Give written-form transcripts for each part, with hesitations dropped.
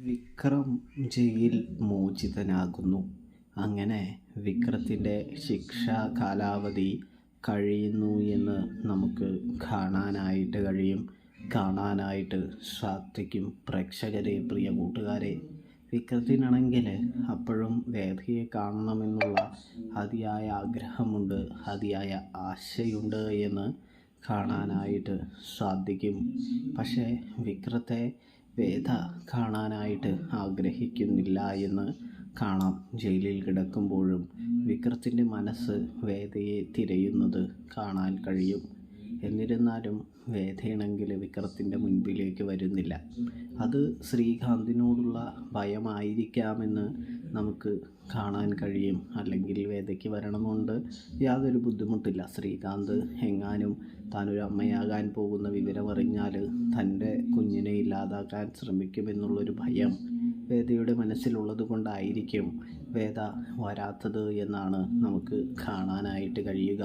Vikram jail മോചിതനാകുന്നു. അങ്ങനെ വിക്രത്തിൻ്റെ ശിക്ഷാ കാലാവധി കഴിയുന്നു എന്ന് നമുക്ക് കാണാനായിട്ട് സാധിക്കും. പ്രേക്ഷകരെ, പ്രിയ കൂട്ടുകാരെ, വിക്രത്തിനാണെങ്കിൽ അപ്പോഴും വേദയെ കാണണമെന്നുള്ള അതിയായ ആഗ്രഹമുണ്ട്, അതിയായ ആശയുണ്ട് എന്ന് കാണാനായിട്ട് സാധിക്കും. പക്ഷേ വിക്രത്തെ വേദ കാണാനായിട്ട് ആഗ്രഹിക്കുന്നില്ല എന്ന് കാണാം. ജയിലിൽ കിടക്കുമ്പോഴും വിക്രത്തിൻ്റെ മനസ്സ് വേദയെ തിരയുന്നത് കാണാൻ കഴിയും. എന്നിരുന്നാലും വേദയാണെങ്കിൽ വിക്രത്തിൻ്റെ മുൻപിലേക്ക് വരുന്നില്ല. അത് ശ്രീകാന്തിനോടുള്ള ഭയമായിരിക്കാമെന്ന് നമുക്ക് കാണാൻ കഴിയും. അല്ലെങ്കിൽ വേദയ്ക്ക് വരണമെന്നുണ്ട്, യാതൊരു ബുദ്ധിമുട്ടില്ല. ശ്രീകാന്ത് എങ്ങാനും താനൊരു അമ്മയാകാൻ പോകുന്ന വിവരമറിഞ്ഞാൽ തൻ്റെ കുഞ്ഞിനെ ഇല്ലാതാക്കാൻ ശ്രമിക്കുമെന്നുള്ളൊരു ഭയം വേദയുടെ മനസ്സിലുള്ളത് കൊണ്ടായിരിക്കും വേദ വരാത്തത് എന്നാണ് നമുക്ക് കാണാനായിട്ട് കഴിയുക.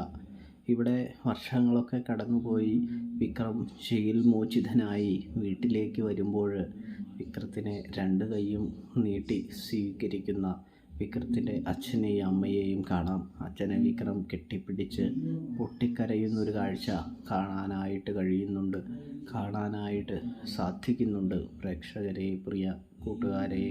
ഇവിടെ വർഷങ്ങളൊക്കെ കടന്നുപോയി വിക്രം ജയിൽ മോചിതനായി വീട്ടിലേക്ക് വരുമ്പോൾ വിക്രത്തിനെ രണ്ട് കൈയും നീട്ടി സ്വീകരിക്കുന്ന വിക്രത്തിൻ്റെ അച്ഛനെയും അമ്മയെയും കാണാം. അച്ഛനെ വിക്രം കെട്ടിപ്പിടിച്ച് പൊട്ടിക്കരയുന്നൊരു കാഴ്ച കാണാനായിട്ട് സാധിക്കുന്നുണ്ട്. പ്രേക്ഷകരെ, പ്രിയ കൂട്ടുകാരെ.